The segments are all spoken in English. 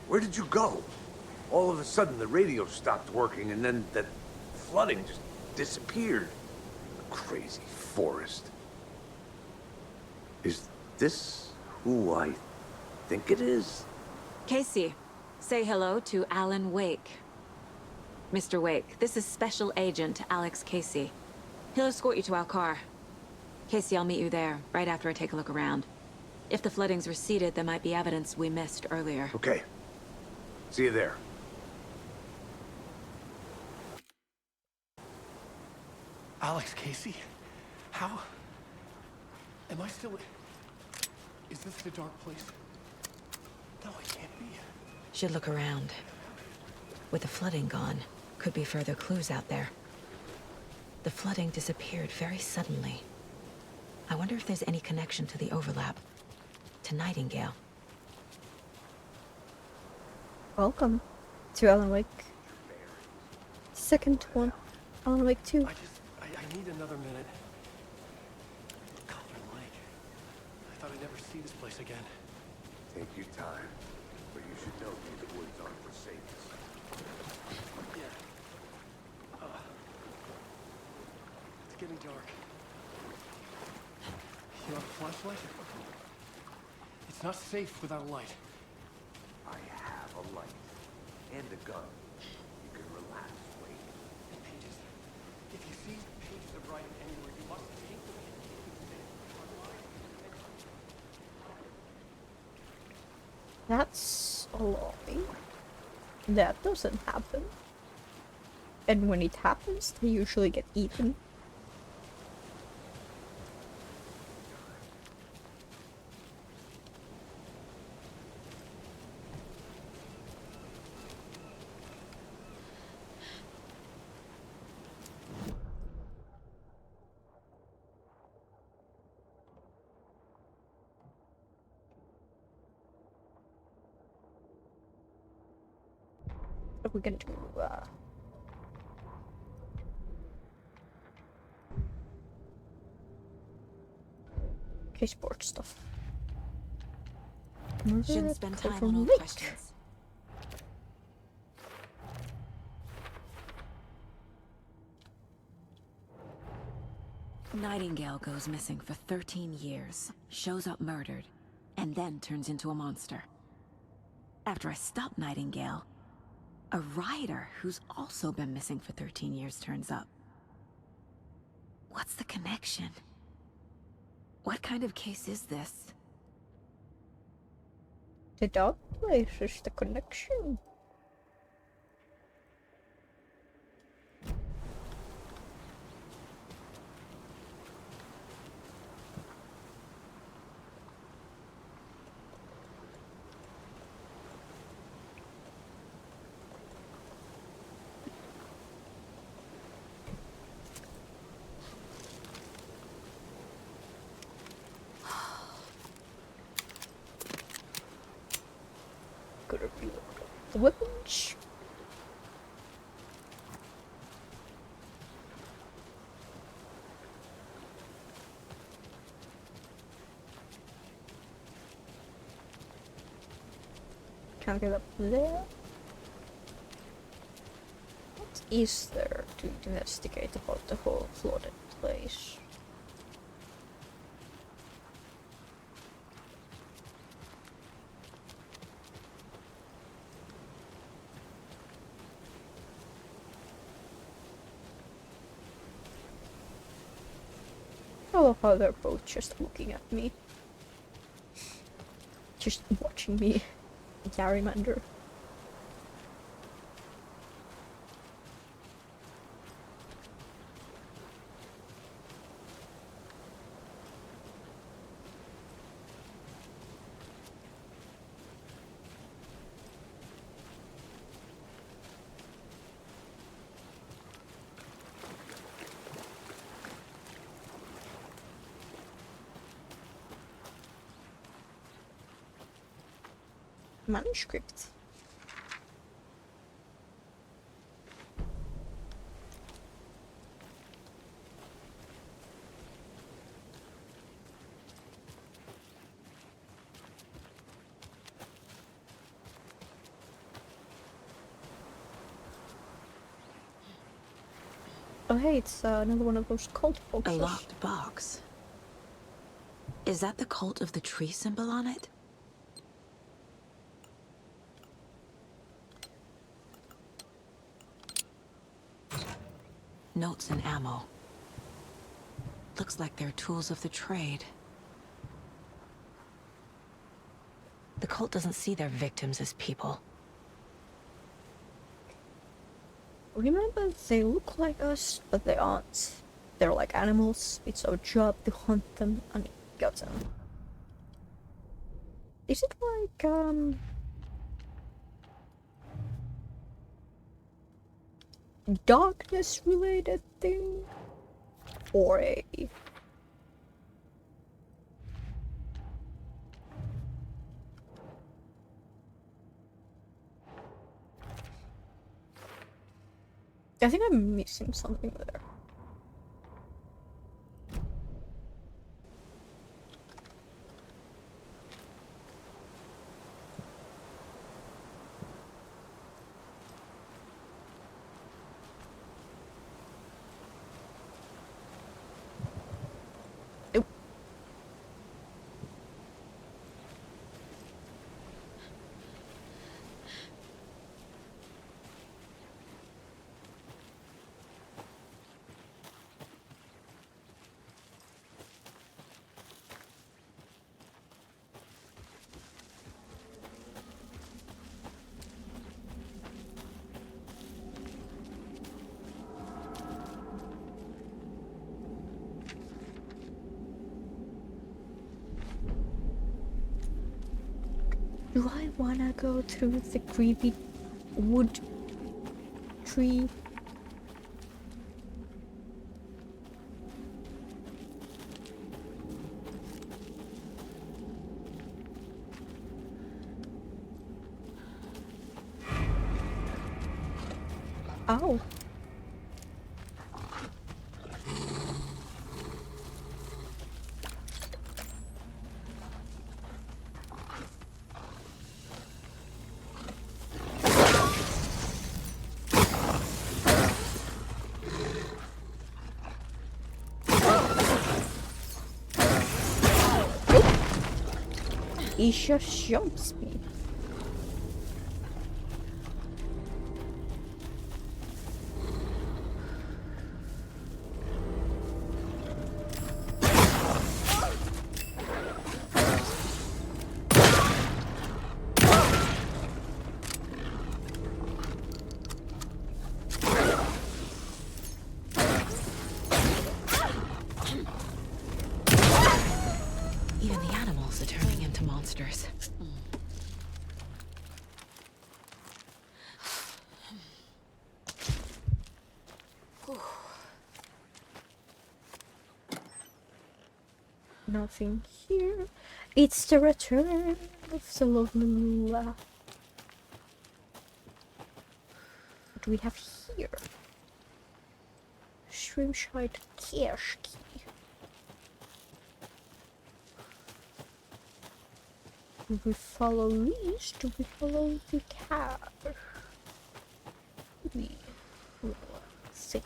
Where did you go? All of a sudden, the radio stopped working, and then that flooding just disappeared. Crazy forest. Is this who I think it is? Casey, say hello to Alan Wake. Mr. Wake, this is Special Agent Alex Casey. He'll escort you to our car. Casey, I'll meet you there, right after I take a look around. If the flooding's receded, there might be evidence we missed earlier. Okay. See you there. Alex Casey? How? Am I still... Is this the dark place? No, it can't be. Should look around. With the flooding gone, could be further clues out there. The flooding disappeared very suddenly. I wonder if there's any connection to the overlap. To Nightingale. Welcome to Alan Wake. Second one. Alan Wake 2. I need another minute. Cauldron Lake. I thought I'd never see this place again. Take your time. But you should know these woods aren't for saints. Yeah. It's getting dark. You have a flashlight? It's not safe without a light. I have a light. And a gun. You can relax, wait. And pages. If you see pages of writing anywhere, you must take them. That's alarming. That doesn't happen. And when it happens, they usually get eaten. What are we gonna do? Okay, sports stuff. Shouldn't spend time on Cauldron old Lake. questions. Nightingale goes missing for 13 years, shows up murdered, and then turns into a monster. After I stop Nightingale, a rider who's also been missing for 13 years turns up. What's the connection? What kind of case is this? The dark place is the connection. Could it be the weapons? Can't get up there. What is there to investigate about the whole flooded place? I love how they're both just looking at me. Just watching me gerrymander. Manuscript. Oh hey, it's another one of those cult A boxes. locked box. Is that the cult of the tree symbol on it? Notes and ammo. Looks like they're tools of the trade. The cult doesn't see their victims as people. Remember, they look like us, but they aren't. They're like animals. It's our job to hunt them and kill them. Is it like, darkness related thing? Or a... I think I'm missing something there. Nope. Do I wanna go through the creepy wood tree? Ow. He just jumps me. Even the animals are turning into monsters. Nothing here. It's the return of the lovely Lula. What do we have here? Shrimshide Kierski. Do we follow these? Do we follow the car? We will see.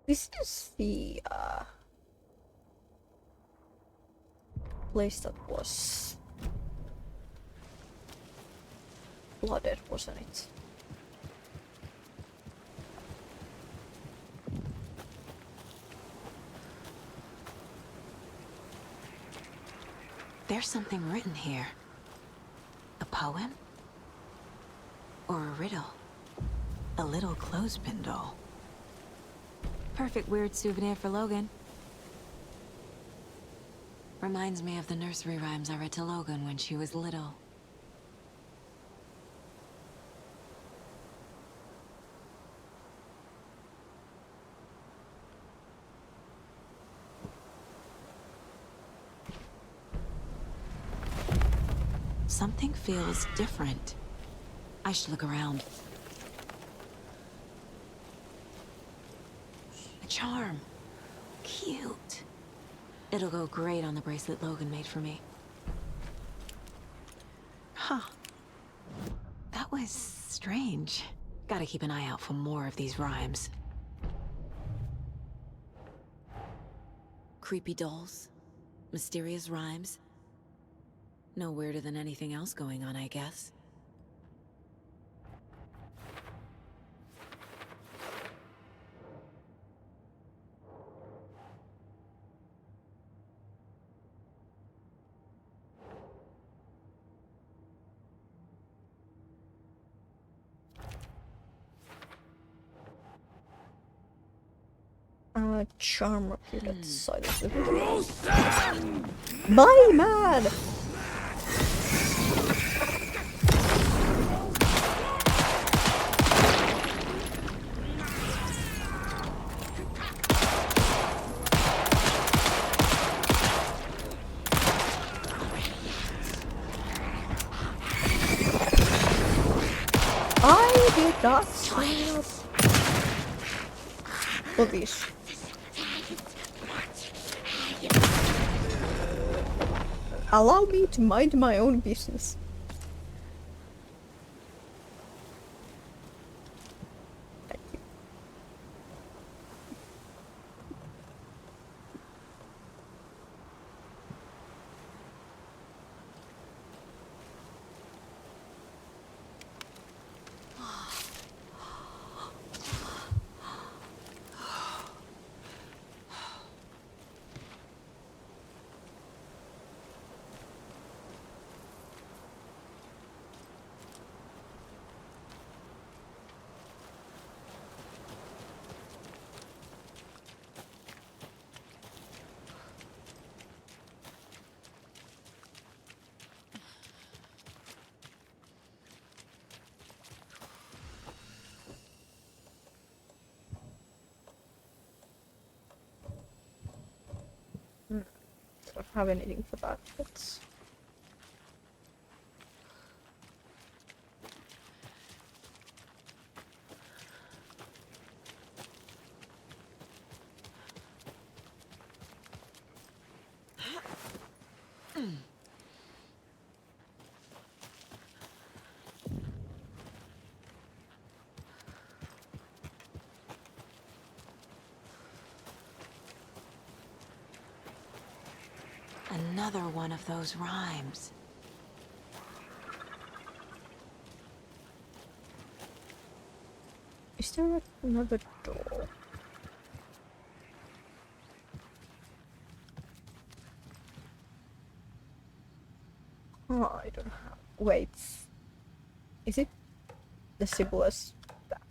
This is the place that was flooded, wasn't it? There's something written here. A poem? Or a riddle? A little clothespin doll. Perfect weird souvenir for Logan. Reminds me of the nursery rhymes I read to Logan when she was little. Something feels different. I should look around. A charm. Cute. It'll go great on the bracelet Logan made for me. Huh. That was strange. Gotta keep an eye out for more of these rhymes. Creepy dolls. Mysterious rhymes. No weirder than anything else going on, I guess. Charm appeared at the side of the room. Bye, man! I did not sign up for this. Allow me to mind my own business. Thank you. Don't have anything for that. But Another one of those rhymes. is there another door? Oh, I don't have. Wait. Is it the symbol as that?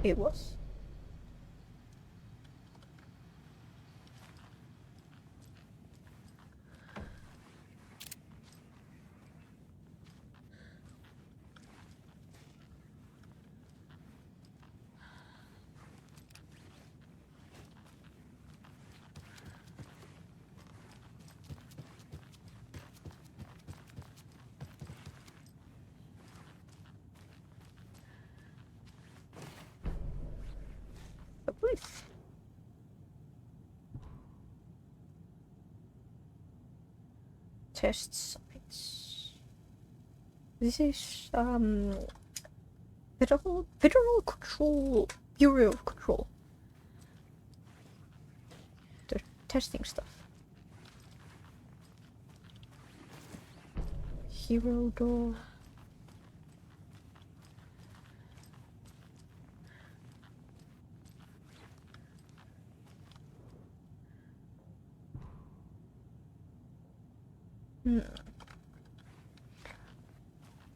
It was. A brief. Test sites. This is Federal Control Bureau of Control. They're testing stuff. Hero door.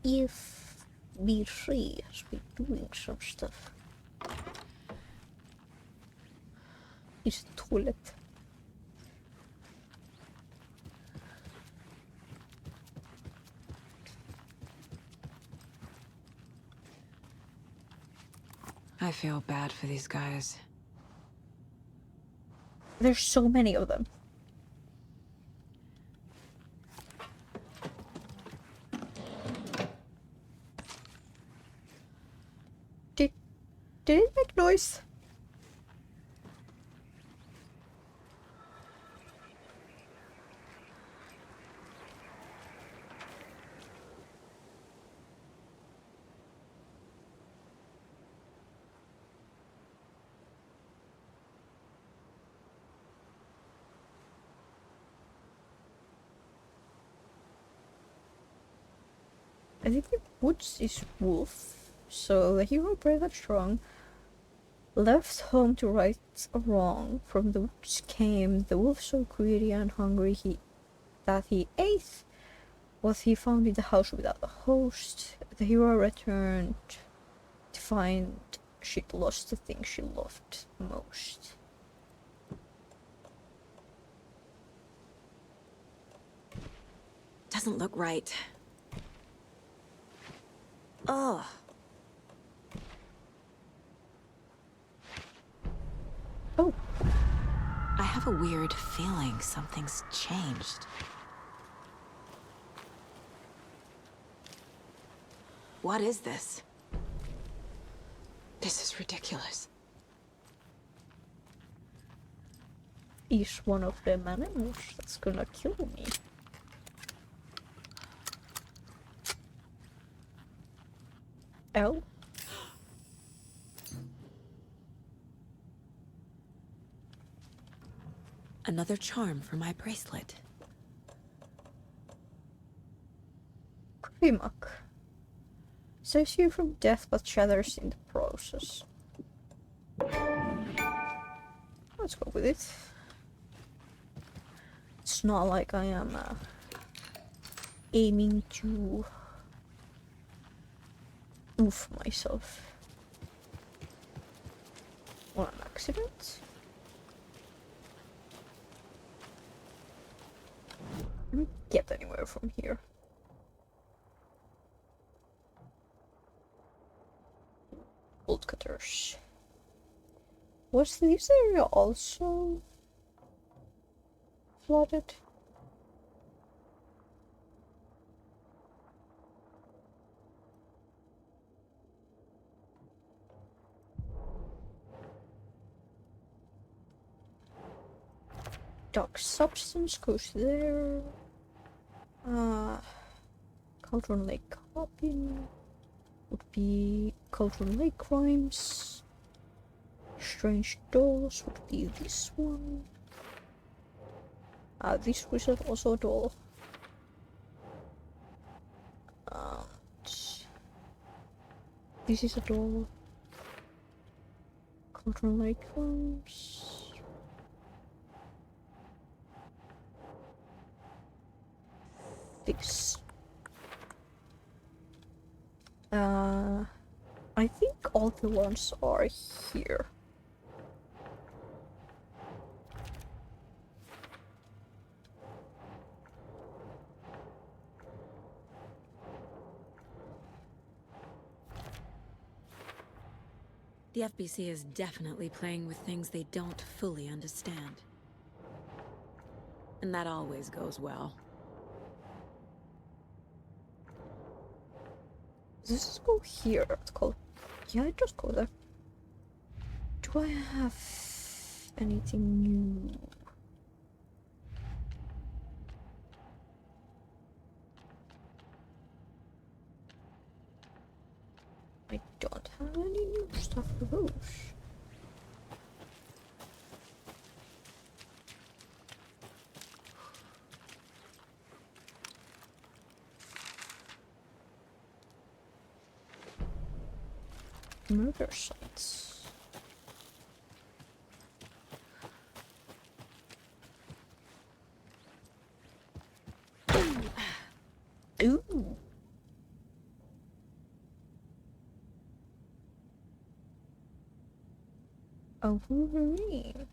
If BC has been doing some stuff. Is the toilet. I feel bad for these guys. There's so many of them. Did it make noise? I think the woods is wolf. So the hero, brave and strong, left home to right a wrong. From the woods came the wolf, so greedy and hungry that he ate what he found in the house without a host. The hero returned to find she'd lost the thing she loved most. Doesn't look right. Ugh. Oh, I have a weird feeling something's changed. What is this? This is ridiculous. is one of them animals that's gonna kill me. L. Another charm for my bracelet. Primak. Saves you from death but shatters in the process. Let's go with it. It's not like I am aiming to oof myself on an accident. I don't get anywhere from here. Bolt cutters. Was this area also flooded? Dark substance goes there. Cauldron Lake Cabin would be Cauldron Lake Crimes. Strange Dolls would be this one. This wizard also a doll. And this is a doll. Cauldron Lake Crimes. This. I think all the ones are here. The FBC is definitely playing with things they don't fully understand. And that always goes well. Let's just go here. It's called. Yeah, just go there. Do I have anything new? I don't have any new stuff for those. Murder sites. Ooh. A Wolverine.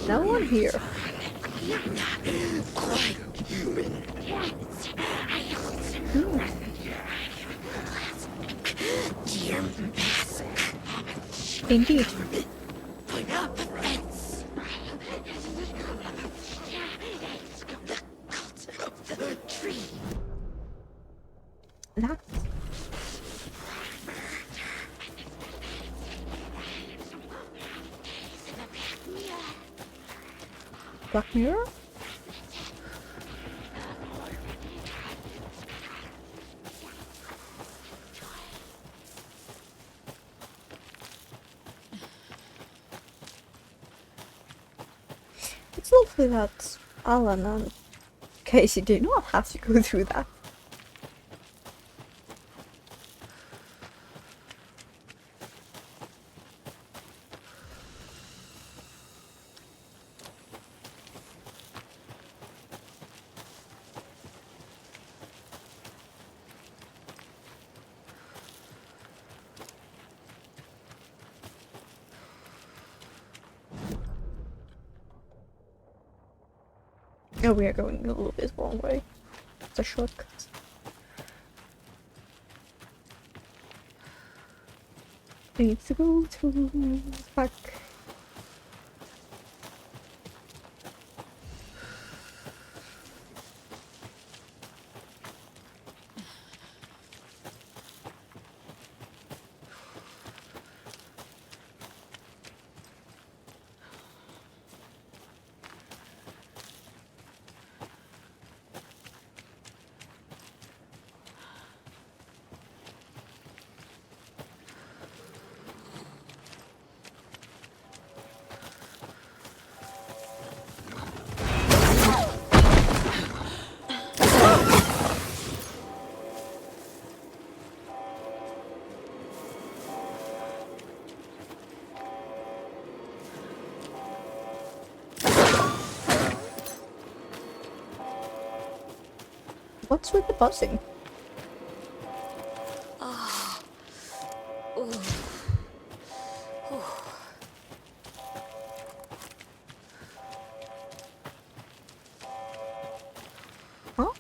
No one here. Indeed. That. Black Mirror? It's lovely that Alan and Casey did not have to go through that. Oh, we are going a little bit wrong way. It's a shortcut. We need to go to back. What's with the buzzing? Huh?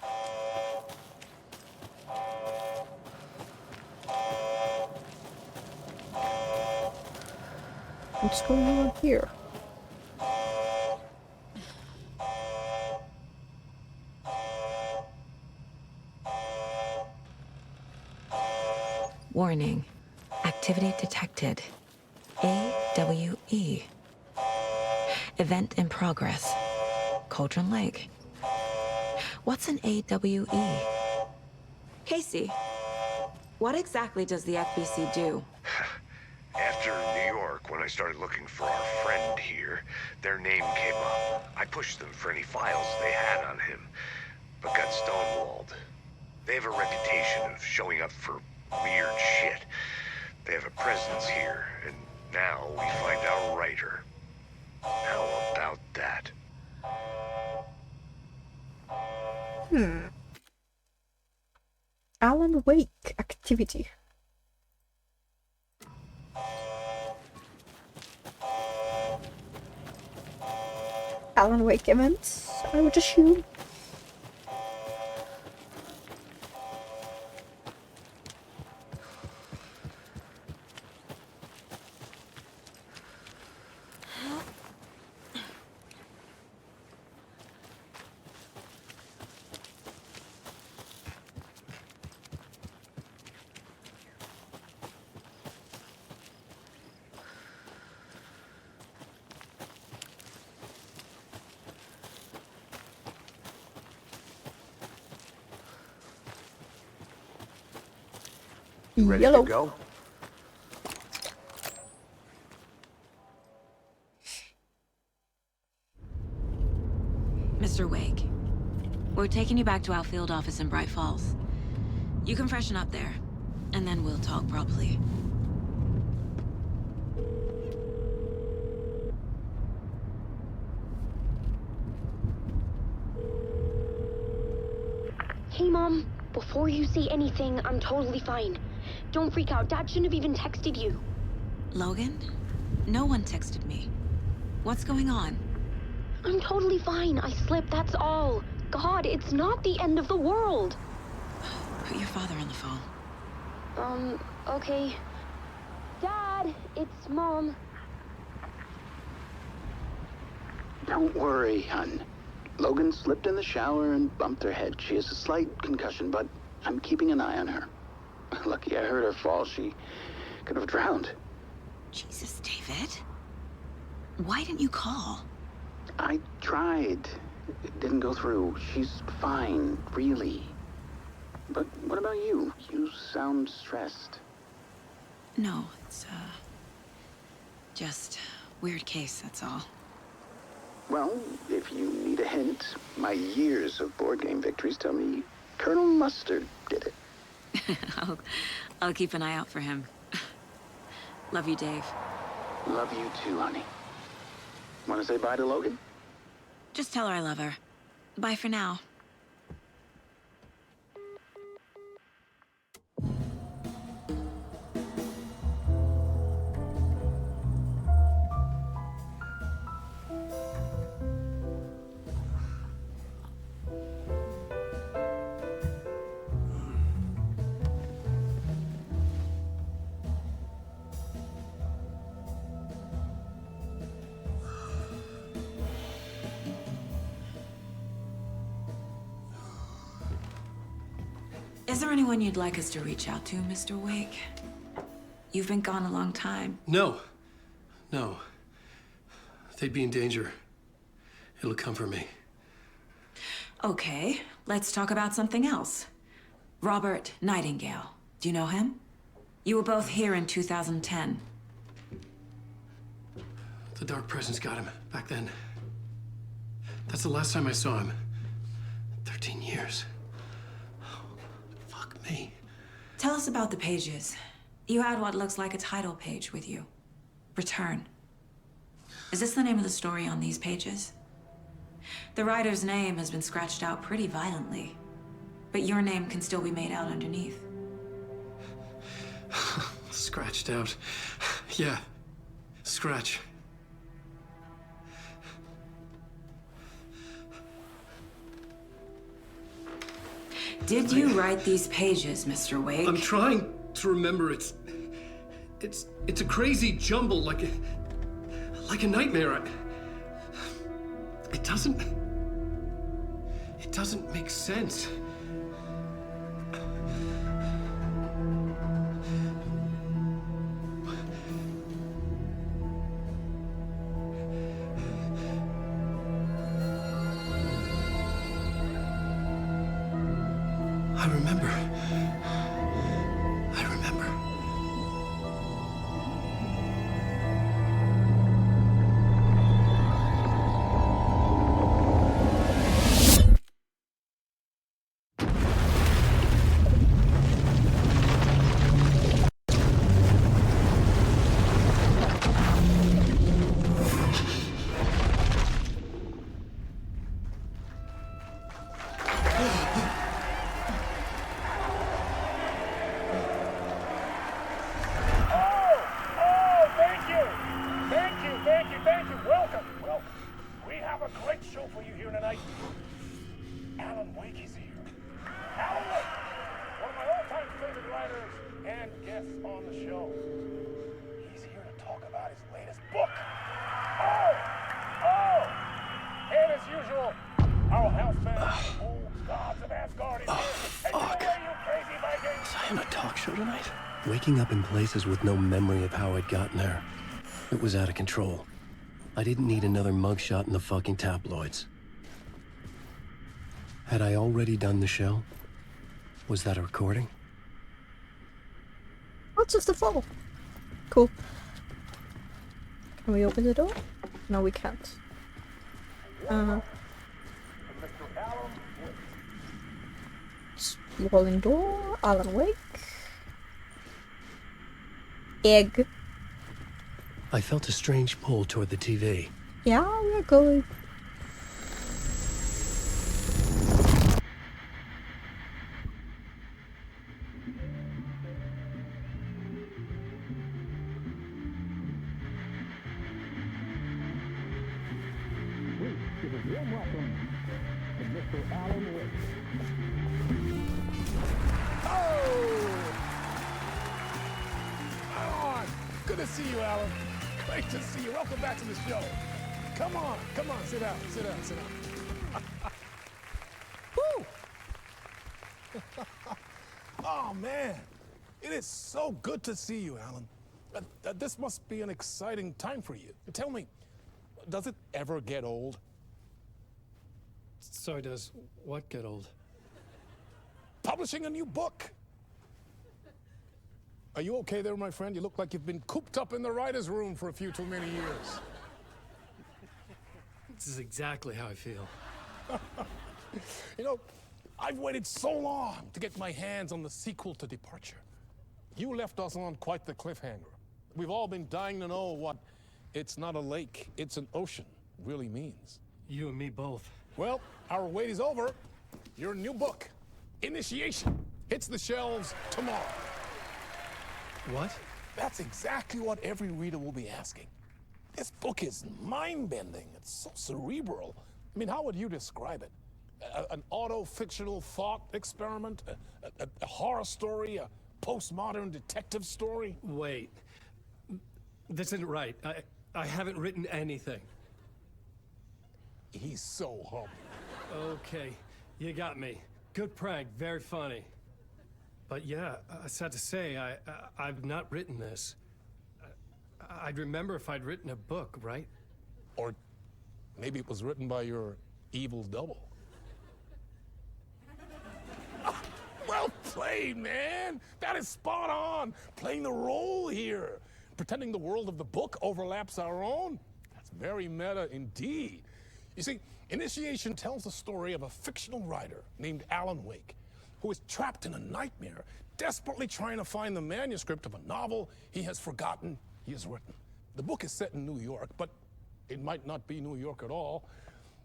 What's going on here? Warning. Activity detected. AWE. Event in progress. Cauldron Lake. What's an AWE? Casey, what exactly does the FBC do? After New York, when I started looking for our friend here, their name came up. I pushed them for any files they had on him, but got stonewalled. They have a reputation of showing up for weird shit. They have a presence here, and now we find our writer. How about that? Alan Wake activity. Alan Wake events, I would assume. Ready Yellow. to go? Mr. Wake, we're taking you back to our field office in Bright Falls. You can freshen up there. and then we'll talk properly. Hey, Mom. Before you say anything, I'm totally fine. Don't freak out. Dad shouldn't have even texted you. Logan? No one texted me. What's going on? I'm totally fine. I slipped, that's all. God, it's not the end of the world. Put your father on the phone. Okay. Dad, it's Mom. Don't worry, hon. Logan slipped in the shower and bumped her head. She has a slight concussion, but I'm keeping an eye on her. Lucky I heard her fall. She could have drowned. Jesus, David. Why didn't you call? I tried. It didn't go through. She's fine, really. But what about you? You sound stressed. No, it's, just weird case, that's all. Well, if you need a hint, my years of board game victories tell me Colonel Mustard did it. I'll keep an eye out for him. Love you, Dave. Love you too, honey. Want to say bye to Logan? Just tell her I love her. Bye for now. Is there anyone you'd like us to reach out to, Mr. Wake? You've been gone a long time. No. No. They'd be in danger. It'll come for me. Okay, let's talk about something else. Robert Nightingale. Do you know him? You were both here in 2010. The Dark Presence got him back then. That's the last time I saw him. 13 years. Fuck me. Tell us about the pages. You had what looks like a title page with you. Return. Is this the name of the story on these pages? The writer's name has been scratched out pretty violently, but your name can still be made out underneath. Scratched out. Yeah. Scratch. Did you write these pages, Mr. Wake? I'm trying to remember. It's a crazy jumble, like a nightmare. It doesn't make sense. I remember. Alan Wake is here. Alan Wake, one of my all-time favorite writers and guests on the show. He's here to talk about his latest book. And as usual, our house band, old gods of Asgard, is here. And you away, you crazy Vikings! Was I on a talk show tonight? Waking up in places with no memory of how I'd gotten there. It was out of control. I didn't need another mugshot in the fucking tabloids. Had I already done the show? Was that a recording? What's just the fall? Cool. Can we open the door? No, we can't. Walling door, Alan Wake. egg. I felt a strange pull toward the TV. Yeah, we're going. Good to see you, Alan. Great to see you. Welcome back to the show. Come on, sit down. Woo! Oh, man. It is so good to see you, Alan. This must be an exciting time for you. Tell me, does it ever get old? So does what get old? Publishing a new book. Are you okay there, my friend? You look like you've been cooped up in the writer's room for a few too many years. This is exactly how I feel. You know, I've waited so long to get my hands on the sequel to Departure. You left us on quite the cliffhanger. We've all been dying to know what "it's not a lake, it's an ocean" really means. You and me both. Well, our wait is over. Your new book, Initiation, hits the shelves tomorrow. What? That's exactly what every reader will be asking. This book is mind-bending. It's so cerebral. I mean, how would you describe it? An auto-fictional thought experiment? A horror story? A postmodern detective story? Wait. This isn't right. I haven't written anything. He's so humble. Okay, you got me. Good prank, very funny. But yeah, sad to say, I've not written this. I'd remember if I'd written a book, right? Or maybe it was written by your evil double. Well played, man! That is spot on! Playing the role here. Pretending the world of the book overlaps our own. That's very meta indeed. You see, Initiation tells the story of a fictional writer named Alan Wake, who is trapped in a nightmare, desperately trying to find the manuscript of a novel he has forgotten he has written. The book is set in New York, but it might not be New York at all.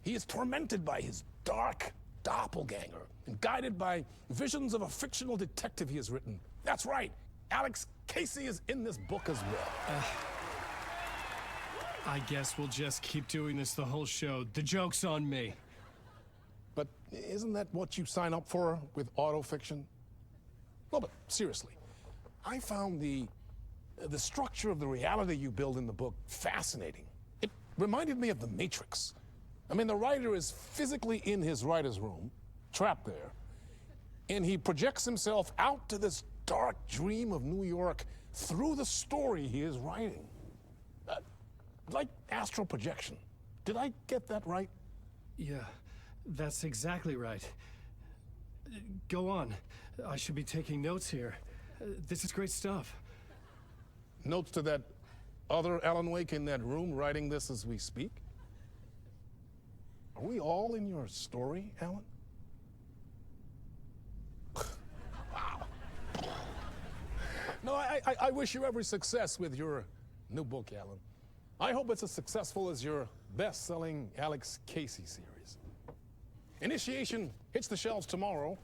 He is tormented by his dark doppelganger and guided by visions of a fictional detective he has written. That's right, Alex Casey is in this book as well. I guess we'll just keep doing this the whole show. The joke's on me. But isn't that what you sign up for with autofiction? No, but seriously, I found the structure of the reality you build in the book fascinating. It reminded me of The Matrix. I mean, the writer is physically in his writer's room, trapped there, and he projects himself out to this dark dream of New York through the story he is writing. Like astral projection. Did I get that right? Yeah, that's exactly right. Go on. I should be taking notes here. This is great stuff. Notes to that other Alan Wake in that room writing this as we speak? Are we all in your story, Alan? Wow. No, I wish you every success with your new book, Alan. I hope it's as successful as your best-selling Alex Casey series. Initiation hits the shelves tomorrow.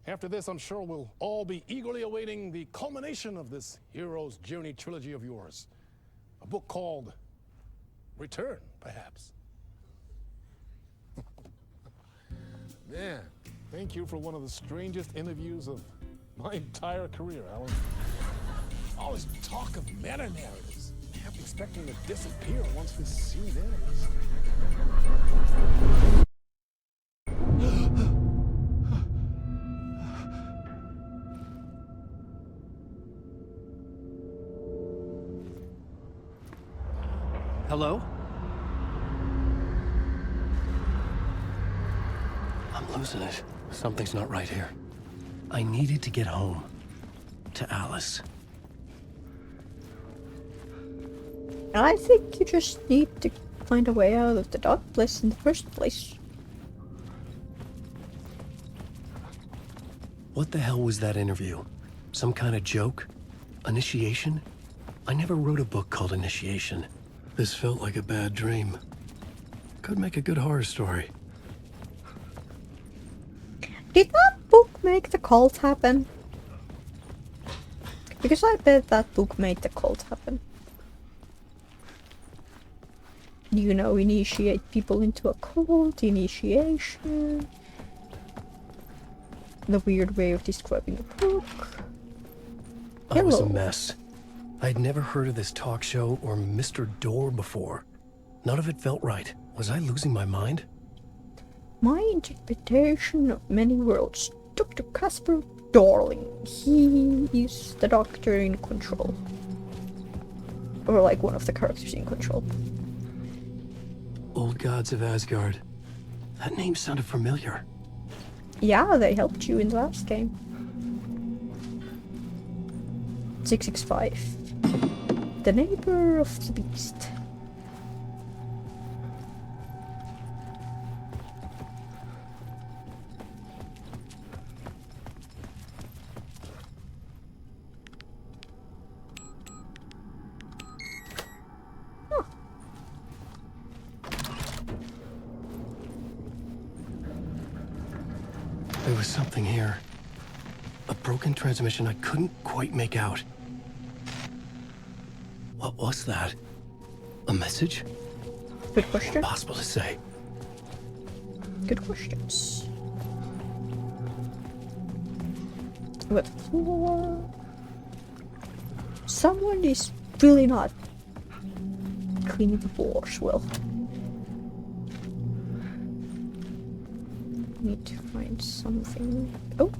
After this, I'm sure we'll all be eagerly awaiting the culmination of this hero's journey trilogy of yours. A book called Return, perhaps. Man, thank you for one of the strangest interviews of my entire career, Alan. All this talk of meta-narratives. Half expecting to disappear once this scene ends. Hello? I'm losing it. Something's not right here. I needed to get home. To Alice. I think you just need to find a way out of the dark place in the first place. What the hell was that interview? Some kind of joke? Initiation? I never wrote a book called Initiation. This felt like a bad dream. Could make a good horror story. Did that book make the cult happen? Because I bet that book made the cult happen. You know, initiate people into a cult, initiation. The weird way of describing a book. I was a Hello. mess. I'd never heard of this talk show or Mr. Door before. None of it felt right. Was I losing my mind? My interpretation of many worlds, Dr. Casper Darling. He is the doctor in Control. Or like one of the characters in Control. Old Gods of Asgard. That name sounded familiar. Yeah, they helped you in the last game. 665. The neighbor of the beast. There was something here. A broken transmission I couldn't quite make out. What was that? A message? Good question. Impossible to say. Good questions. Wet floor. Someone is really not cleaning the floors well. Need to find something. Oh.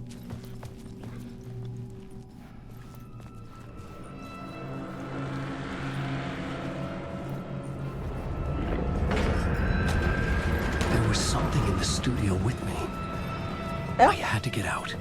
There was something in the studio with me. Yeah. I had to get out.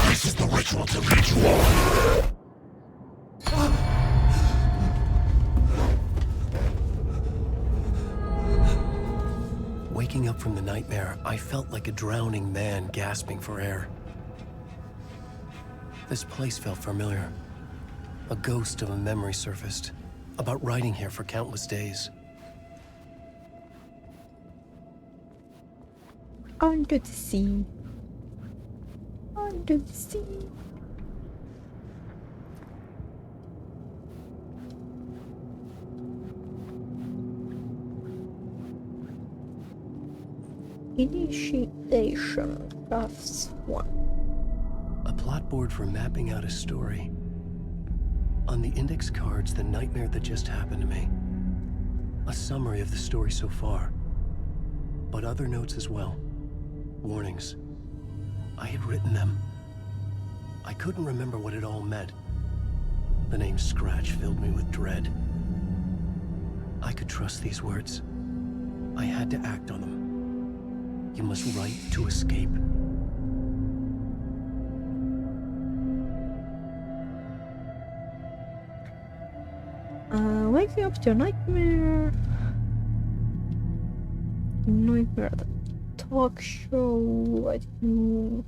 This is the ritual to lead you on. Waking up from the nightmare, I felt like a drowning man gasping for air. This place felt familiar. A ghost of a memory surfaced, about riding here for countless days. Under the sea. Under the sea. Initiation drafts 1. A plot board for mapping out a story. On the index cards, the nightmare that just happened to me. A summary of the story so far. But other notes as well. Warnings. I had written them. I couldn't remember what it all meant. The name Scratch filled me with dread. I could trust these words. I had to act on them. You must write to escape. Waking up to a nightmare. Nightmare at the talk show. I don't know.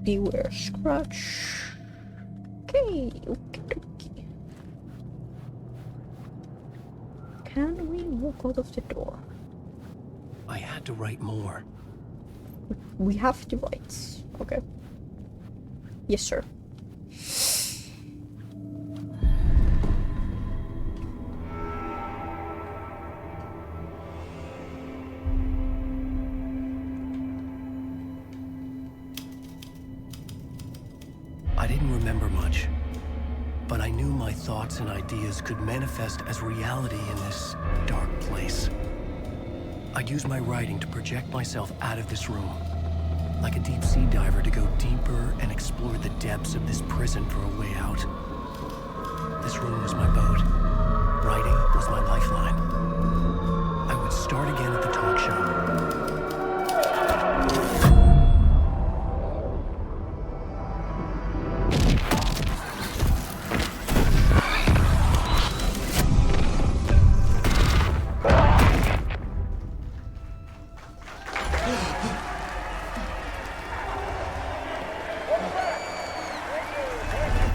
Beware Scratch. Okay, okay. Can we walk out of the door? I had to write more. We have to write. Okay. Yes, sir. I didn't remember much, but I knew my thoughts and ideas could manifest as reality in this dark place. I'd use my writing to project myself out of this room, like a deep sea diver to go deeper and explore the depths of this prison for a way out. This room was my boat, Writing was my lifeline. I would start again at the talk show.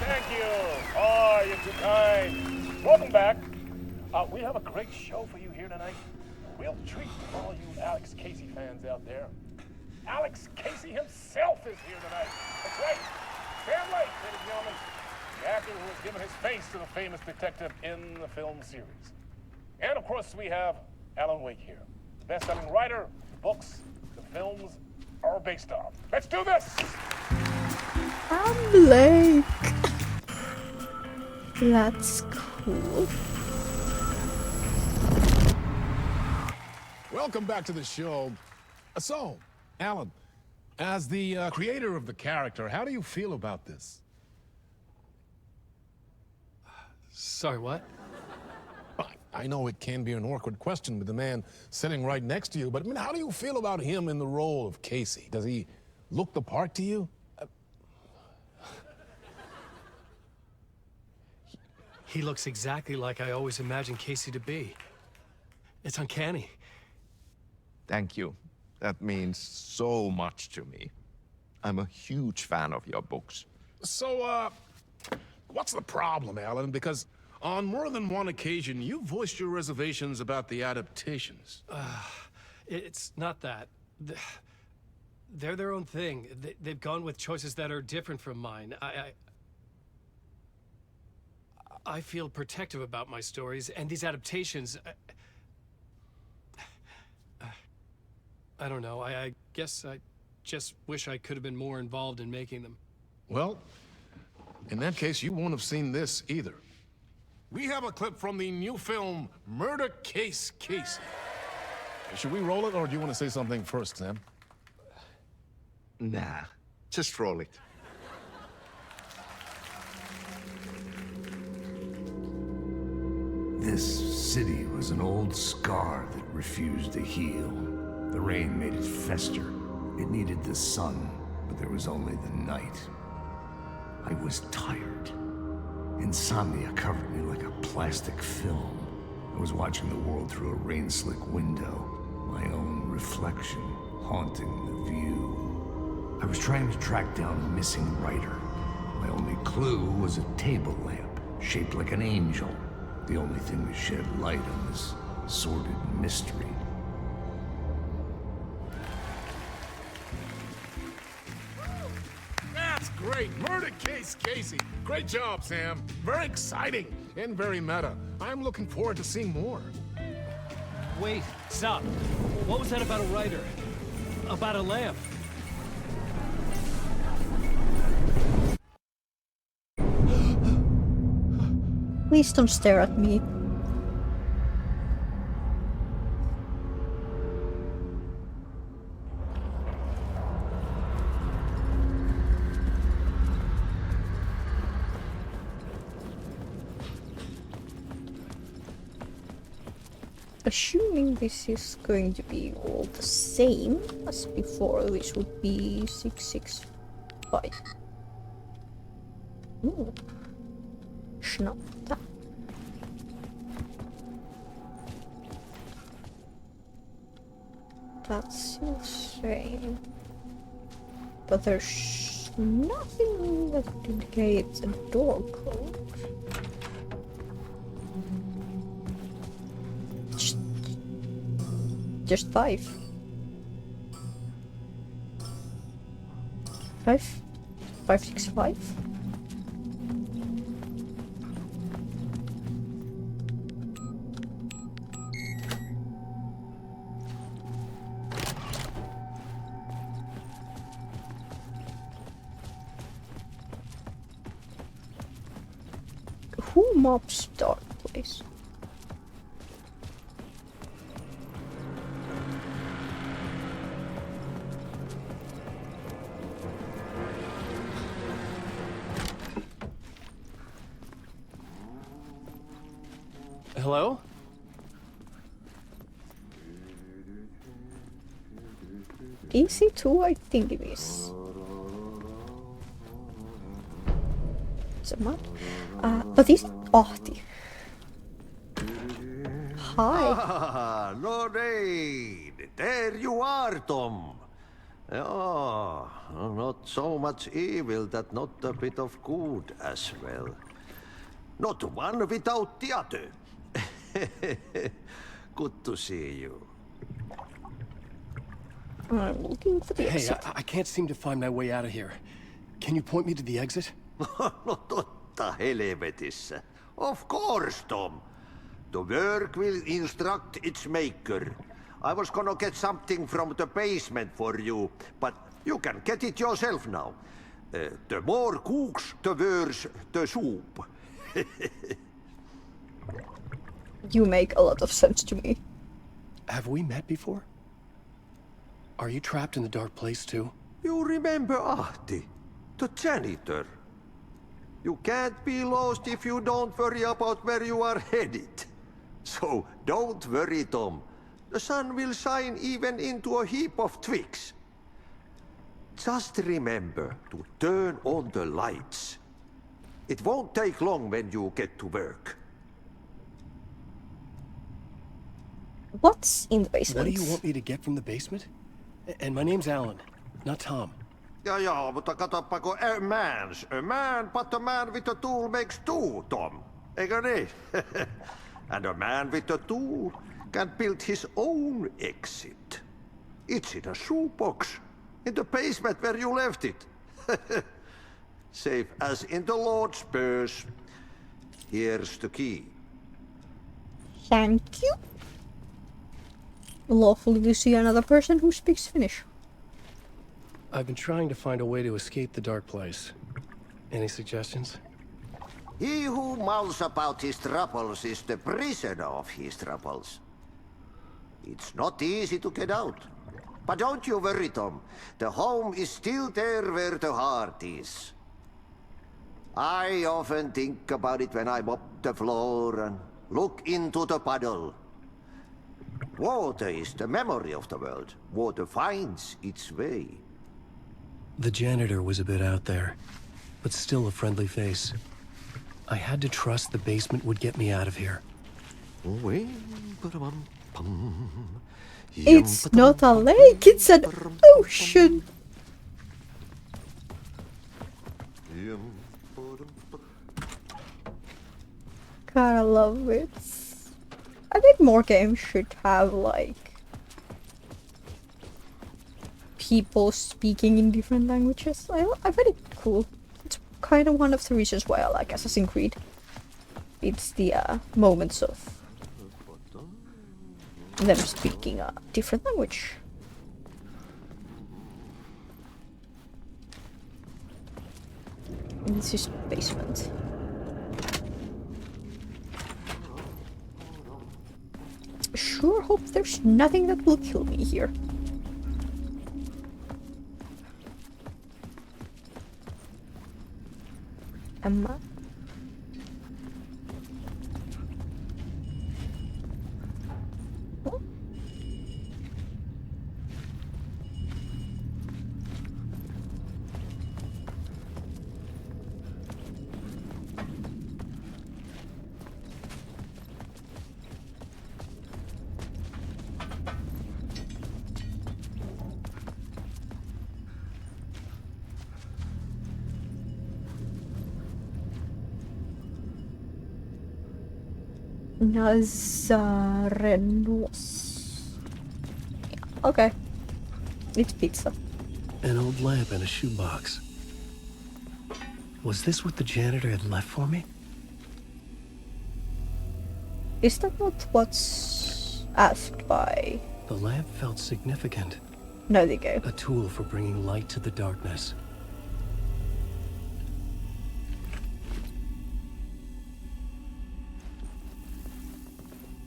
Thank you. Oh, you're too kind. Welcome back. We have a great show for you here tonight. A real treat for all you Alex Casey fans out there. Alex Casey himself is here tonight. That's right. Sam Lake, ladies and gentlemen. The actor who has given his face to the famous detective in the film series. And of course, we have Alan Wake here. The best-selling writer, the books, the films are based on. Let's do this! I'm Blake. That's cool. Welcome back to the show. So, Alan, as the creator of the character, how do you feel about this? Sorry, what? I know it can be an awkward question with the man sitting right next to you, but I mean, how do you feel about him in the role of Casey? Does he look the part to you? He looks exactly like I always imagined Casey to be. It's uncanny. Thank you. That means so much to me. I'm a huge fan of your books. So, what's the problem, Alan? Because on more than one occasion, you voiced your reservations about the adaptations. It's not that. They're their own thing. They've gone with choices that are different from mine. I feel protective about my stories, and these adaptations... I don't know. I guess I just wish I could have been more involved in making them. Well, in that case, you won't have seen this either. We have a clip from the new film, Murder Case Casey. Should we roll it, or do you want to say something first, Sam? Nah, just roll it. This city was an old scar that refused to heal. The rain made it fester. It needed the sun, but there was only the night. I was tired. Insomnia covered me like a plastic film. I was watching the world through a rain-slick window, my own reflection haunting the view. I was trying to track down a missing writer. My only clue was a table lamp, shaped like an angel. The only thing that shed light on this sordid mystery. That's great! Murder Case Casey! Great job, Sam. Very exciting and very meta. I'm looking forward to seeing more. Wait, stop. What was that about a writer? About a lamp? Please don't stare at me. Assuming this is going to be all the same as before, which would be 665. Ooh. Snatta. That's insane. But there's nothing that indicates a door code. Just 5. 565. Who mops Dark Place? Hello? EC2, I think it is. Someone? But he's Ahti. Hi. Ah, Lorraine! There you are, Tom. Oh, not so much evil that not a bit of good as well. Not one without the other. Good to see you. I'm looking for the Hey, exit. I can't seem to find my way out of here. Can you point me to the exit? No totta helvetissä. Of course, Tom. The work will instruct its maker. I was gonna get something from the basement for you, but you can get it yourself now. The more cooks, the worse the soup. You make a lot of sense to me. Have we met before? Are you trapped in the dark place too? You remember Ahti, the janitor. You can't be lost if you don't worry about where you are headed. So don't worry, Tom. The sun will shine even into a heap of twigs. Just remember to turn on the lights. It won't take long when you get to work. What's in the basement? What do you want me to get from the basement? And my name's Alan, not Tom. Ja, mutta katsopako a man, but a man with a tool makes two, Tom. Eikö niin? And a man with a tool can build his own exit. It's in a shoebox, in the basement where you left it. Safe as in the Lord's purse. Here's the key. Thank you. Lawfully to see another person who speaks Finnish. I've been trying to find a way to escape the dark place. Any suggestions? He who mouths about his troubles is the prisoner of his troubles. It's not easy to get out. But don't you worry, Tom. The home is still there where the heart is. I often think about it when I mop the floor and look into the puddle. Water is the memory of the world. Water finds its way. The janitor was a bit out there, but still a friendly face. I had to trust the basement would get me out of here. It's not a lake, it's an ocean. God, I love it. I think more games should have, like, people speaking in different languages. I find it cool. It's kind of one of the reasons why I like Assassin's Creed. It's the moments of them speaking a different language. This is basement. Sure hope there's nothing that will kill me here. Emma? Nazarenos. Yeah, okay. It's pizza. An old lamp and a shoebox. Was this what the janitor had left for me? Is that not what's asked by... The lamp felt significant. No, they go. A tool for bringing light to the darkness.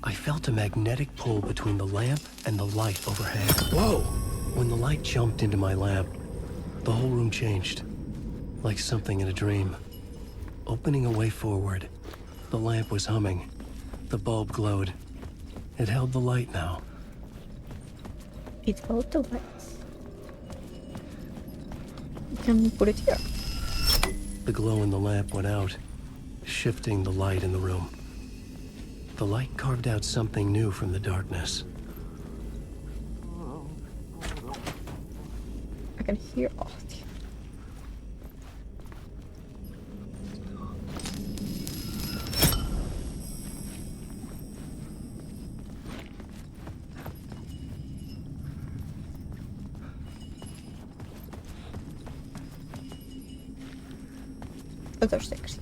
I felt a magnetic pull between the lamp and the light overhead. Whoa! When the light jumped into my lamp, the whole room changed. Like something in a dream. Opening a way forward, the lamp was humming. The bulb glowed. It held the light now. It held the lights. You can put it here. The glow in the lamp went out, shifting the light in the room. The light carved out something new from the darkness. I can hear all the... Other things.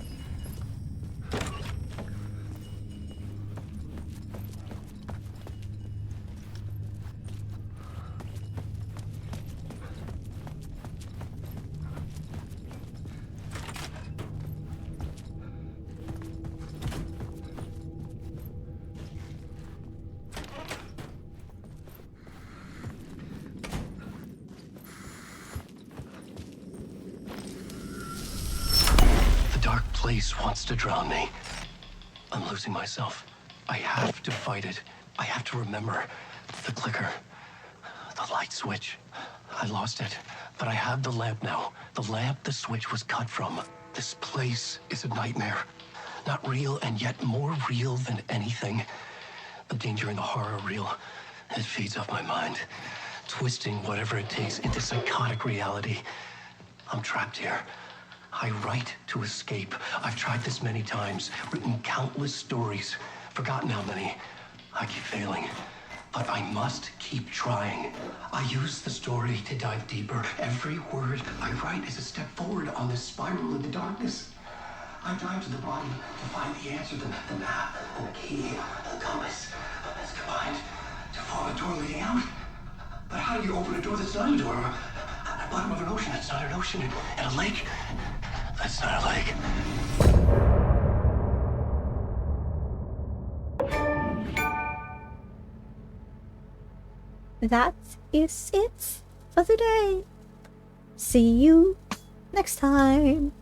Dark place wants to drown me. I'm losing myself. I have to fight it. I have to remember. The clicker. The light switch. I lost it. But I have the lamp now. The lamp the switch was cut from. This place is a nightmare. Not real, and yet more real than anything. The danger and the horror are real. It feeds off my mind. Twisting whatever it takes into psychotic reality. I'm trapped here. I write to escape. I've tried this many times, written countless stories, forgotten how many. I keep failing, but I must keep trying. I use the story to dive deeper. Every word I write is a step forward on this spiral into darkness. I dive to the bottom to find the answer, the map, and the key, and the compass. It's combined to form a door leading out. But how do you open a door that's not a door? At the bottom of an ocean that's not an ocean, and a lake that's not a lake. That is it for today. See you next time.